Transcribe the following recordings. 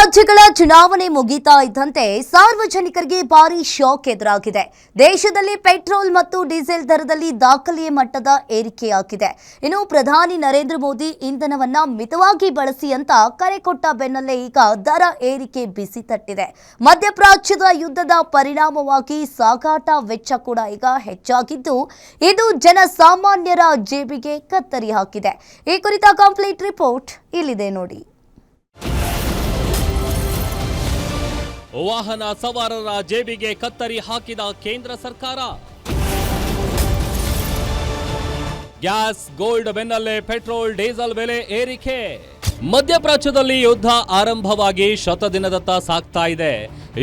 ರಾಜ್ಯಗಳ ಚುನಾವಣೆ ಮುಗಿತಾ ಇದ್ದಂತೆ ಸಾರ್ವಜನಿಕರಿಗೆ ಭಾರಿ ಶಾಕ್ ಎದುರಾಗಿದೆ. ದೇಶದಲ್ಲಿ ಪೆಟ್ರೋಲ್ ಮತ್ತು ಡೀಸೆಲ್ ದರದಲ್ಲಿ ದಾಖಲೆಯ ಮಟ್ಟದ ಏರಿಕೆಯಾಗಿದೆ. ಇನ್ನು ಪ್ರಧಾನಿ ನರೇಂದ್ರ ಮೋದಿ ಇಂಧನವನ್ನ ಮಿತವಾಗಿ ಬಳಸಿ ಅಂತ ಕರೆ ಕೊಟ್ಟ ಬೆನ್ನಲ್ಲೇ ಈಗ ದರ ಏರಿಕೆ ಬಿಸಿ ತಟ್ಟಿದೆ. ಮಧ್ಯಪ್ರಾಚ್ಯದ ಯುದ್ಧದ ಪರಿಣಾಮವಾಗಿ ಸಾಗಾಟ ವೆಚ್ಚ ಕೂಡ ಈಗ ಹೆಚ್ಚಾಗಿದ್ದು, ಇದು ಜನಸಾಮಾನ್ಯರ ಜೇಬಿಗೆ ಕತ್ತರಿ ಹಾಕಿದೆ. ಈ ಕುರಿತ ಕಂಪ್ಲೀಟ್ ರಿಪೋರ್ಟ್ ಇಲ್ಲಿದೆ ನೋಡಿ. ವಾಹನ ಸವಾರರ ಜೇಬಿಗೆ ಕತ್ತರಿ ಹಾಕಿದ ಕೇಂದ್ರ ಸರ್ಕಾರ. ಗ್ಯಾಸ್, ಗೋಲ್ಡ್ ಬೆನ್ನಲ್ಲೇ ಪೆಟ್ರೋಲ್, ಡೀಸೆಲ್ ಬೆಲೆ ಏರಿಕೆ. ಮಧ್ಯಪ್ರಾಚ್ಯದಲ್ಲಿ ಯುದ್ಧ ಆರಂಭವಾಗಿ ಶತದಿನದತ್ತ ಸಾಗ್ತಾ ಇದೆ.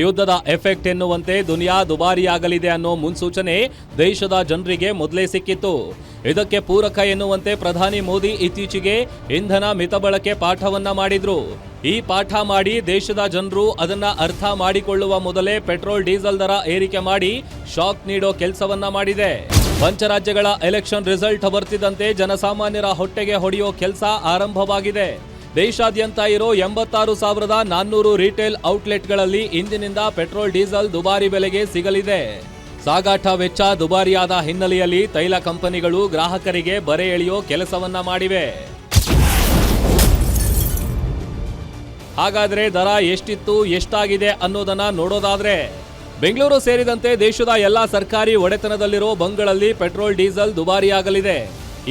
ಯುದ್ಧದ ಎಫೆಕ್ಟ್ ಎನ್ನುವಂತೆ ದುನಿಯಾ ದುಬಾರಿಯಾಗಲಿದೆ ಅನ್ನೋ ಮುನ್ಸೂಚನೆ ದೇಶದ ಜನರಿಗೆ ಮೊದಲೇ ಸಿಕ್ಕಿತ್ತು. ಇದಕ್ಕೆ ಪೂರಕ ಎನ್ನುವಂತೆ ಪ್ರಧಾನಿ ಮೋದಿ ಇತ್ತೀಚೆಗೆ ಇಂಧನ ಮಿತ ಬಳಕೆ ಪಾಠವನ್ನ ಮಾಡಿದ್ರು. ಈ ಪಾಠ ಮಾಡಿ ದೇಶದ ಜನರು ಅದನ್ನ ಅರ್ಥ ಮಾಡಿಕೊಳ್ಳುವ ಮೊದಲೇ ಪೆಟ್ರೋಲ್, ಡೀಸೆಲ್ ದರ ಏರಿಕೆ ಮಾಡಿ ಶಾಕ್ ನೀಡೋ ಕೆಲಸವನ್ನ ಮಾಡಿದೆ. ಪಂಚರಾಜ್ಯಗಳ ಎಲೆಕ್ಷನ್ ರಿಸಲ್ಟ್ ಬರ್ತಿದ್ದಂತೆ ಜನಸಾಮಾನ್ಯರ ಹೊಟ್ಟೆಗೆ ಹೊಡೆಯೋ ಕೆಲಸ ಆರಂಭವಾಗಿದೆ. ದೇಶಾದ್ಯಂತ ಇರೋ 86,400 ರಿಟೇಲ್ ಔಟ್ಲೆಟ್ಗಳಲ್ಲಿ ಇಂದಿನಿಂದ ಪೆಟ್ರೋಲ್, ಡೀಸೆಲ್ ದುಬಾರಿ ಬೆಲೆಗೆ ಸಿಗಲಿದೆ. ಸಾಗಾಟ ವೆಚ್ಚ ದುಬಾರಿಯಾದ ಹಿನ್ನೆಲೆಯಲ್ಲಿ ತೈಲ ಕಂಪನಿಗಳು ಗ್ರಾಹಕರಿಗೆ ಬರೆ ಎಳೆಯೋ ಕೆಲಸವನ್ನ ಮಾಡಿವೆ. ಹಾಗಾದ್ರೆ ದರ ಎಷ್ಟಿತ್ತು, ಎಷ್ಟಾಗಿದೆ ಅನ್ನೋದನ್ನ ನೋಡೋದಾದ್ರೆ, ಬೆಂಗಳೂರು ಸೇರಿದಂತೆ ದೇಶದ ಎಲ್ಲಾ ಸರ್ಕಾರಿ ಒಡೆತನದಲ್ಲಿರೋ ಬಂಕ್ಗಳಲ್ಲಿ ಪೆಟ್ರೋಲ್, ಡೀಸೆಲ್ ದುಬಾರಿಯಾಗಲಿದೆ.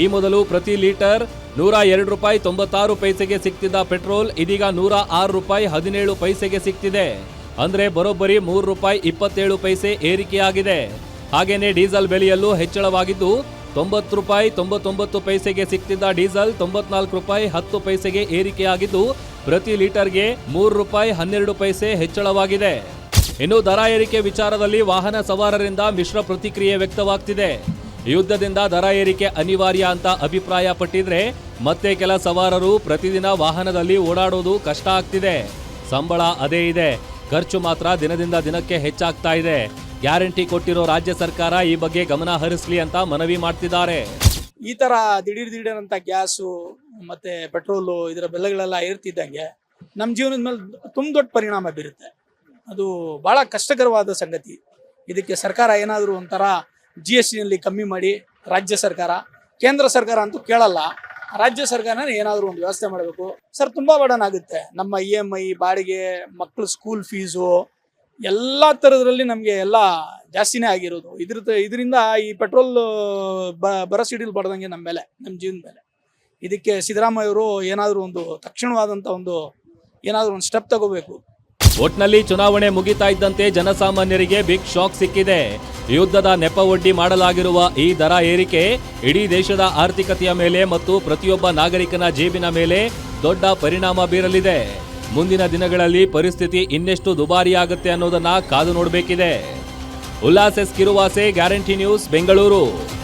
ಈ ಮೊದಲು ಪ್ರತಿ ಲೀಟರ್ ₹102.96 ಸಿಗ್ತಿದ್ದ ಪೆಟ್ರೋಲ್ ಇದೀಗ ₹106.17 ಸಿಗ್ತಿದೆ. ಅಂದ್ರೆ ಬರೋಬ್ಬರಿ ₹3.27 ಏರಿಕೆಯಾಗಿದೆ. ಹಾಗೇನೆ ಡೀಸೆಲ್ ಬೆಲೆಯಲ್ಲೂ ಹೆಚ್ಚಳವಾಗಿದ್ದು, ₹90.99 ಸಿಗ್ತಿದ್ದ ಡೀಸೆಲ್ ₹94.10 ಏರಿಕೆಯಾಗಿದ್ದು, ಪ್ರತಿ ಲೀಟರ್ಗೆ ₹3.12 ಹೆಚ್ಚಳವಾಗಿದೆ. ಇನ್ನು ದರ ಏರಿಕೆ ವಿಚಾರದಲ್ಲಿ ವಾಹನ ಸವಾರರಿಂದ ಮಿಶ್ರ ಪ್ರತಿಕ್ರಿಯೆ ವ್ಯಕ್ತವಾಗ್ತಿದೆ. ಯುದ್ಧದಿಂದ ದರ ಏರಿಕೆ ಅನಿವಾರ್ಯ ಅಂತ ಅಭಿಪ್ರಾಯ ಪಟ್ಟಿದ್ರೆ, ಮತ್ತೆ ಕೆಲ ಸವಾರರು ಪ್ರತಿದಿನ ವಾಹನದಲ್ಲಿ ಓಡಾಡೋದು ಕಷ್ಟ ಆಗ್ತಿದೆ. ಸಂಬಳ ಅದೇ ಇದೆ, ಖರ್ಚು ಮಾತ್ರ ದಿನದಿಂದ ದಿನಕ್ಕೆ ಹೆಚ್ಚಾಗ್ತಾ ಇದೆ. ಗ್ಯಾರಂಟಿ ಕೊಟ್ಟಿರೋ ರಾಜ್ಯ ಸರ್ಕಾರ ಈ ಬಗ್ಗೆ ಗಮನ ಹರಿಸಲಿ ಅಂತ ಮನವಿ ಮಾಡ್ತಿದ್ದಾರೆ. ಈ ತರ ದಿಢೀರ್ ಅಂತ ಗ್ಯಾಸು ಮತ್ತೆ ಪೆಟ್ರೋಲು ಇದರ ಬೆಲೆಗಳೆಲ್ಲ ಏರ್ತಿದ್ದಂಗೆ ನಮ್ಮ ಜೀವನದ ಮೇಲೆ ತುಂಬ ದೊಡ್ಡ ಪರಿಣಾಮ ಬೀರುತ್ತೆ. ಅದು ಬಹಳ ಕಷ್ಟಕರವಾದ ಸಂಗತಿ. ಇದಕ್ಕೆ ಸರ್ಕಾರ ಏನಾದರೂ ಒಂಥರ GST ನಲ್ಲಿ ಕಮ್ಮಿ ಮಾಡಿ, ರಾಜ್ಯ ಸರ್ಕಾರ, ಕೇಂದ್ರ ಸರ್ಕಾರ ಅಂತೂ ಕೇಳಲ್ಲ, ರಾಜ್ಯ ಸರ್ಕಾರನೇ ಏನಾದರೂ ಒಂದು ವ್ಯವಸ್ಥೆ ಮಾಡಬೇಕು ಸರ್. ತುಂಬಾ ಬರ್ಡನ್ ಆಗುತ್ತೆ. ನಮ್ಮ EMI, ಬಾಡಿಗೆ, ಮಕ್ಕಳು ಸ್ಕೂಲ್ ಫೀಸು, ಎಲ್ಲ ಥರದ್ರಲ್ಲಿ ನಮಗೆ ಎಲ್ಲ ಜಾಸ್ತಿನೇ ಆಗಿರೋದು. ಇದರಿಂದ ಈ ಪೆಟ್ರೋಲ್ ಬರ ಸಿಡಿಲ್ ಬಡ್ದಂಗೆ ನಮ್ಮ ಮೇಲೆ, ನಮ್ಮ ಜೀವನದ ಮೇಲೆ. ಇದಕ್ಕೆ ಸಿದ್ದರಾಮಯ್ಯ ಅವರು ಏನಾದರೂ ಒಂದು ತಕ್ಷಣವಾದಂಥ ಏನಾದರೂ ಒಂದು ಸ್ಟೆಪ್ ತಗೋಬೇಕು. ಒಟ್ನಲ್ಲಿ ಚುನಾವಣೆ ಮುಗಿತಾ ಇದ್ದಂತೆ ಜನಸಾಮಾನ್ಯರಿಗೆ ಬಿಗ್ ಶಾಕ್ ಸಿಕ್ಕಿದೆ. ಯುದ್ಧದ ನೆಪ ಒಡ್ಡಿ ಮಾಡಲಾಗಿರುವ ಈ ದರ ಏರಿಕೆ ಇಡೀ ದೇಶದ ಆರ್ಥಿಕತೆಯ ಮೇಲೆ ಮತ್ತು ಪ್ರತಿಯೊಬ್ಬ ನಾಗರಿಕನ ಜೇಬಿನ ಮೇಲೆ ದೊಡ್ಡ ಪರಿಣಾಮ ಬೀರಲಿದೆ. ಮುಂದಿನ ದಿನಗಳಲ್ಲಿ ಪರಿಸ್ಥಿತಿ ಇನ್ನೆಷ್ಟು ದುಬಾರಿಯಾಗುತ್ತೆ ಅನ್ನೋದನ್ನ ಕಾದು ನೋಡಬೇಕಿದೆ. Ullas S Kiruvase, guarantee news, Bengaluru.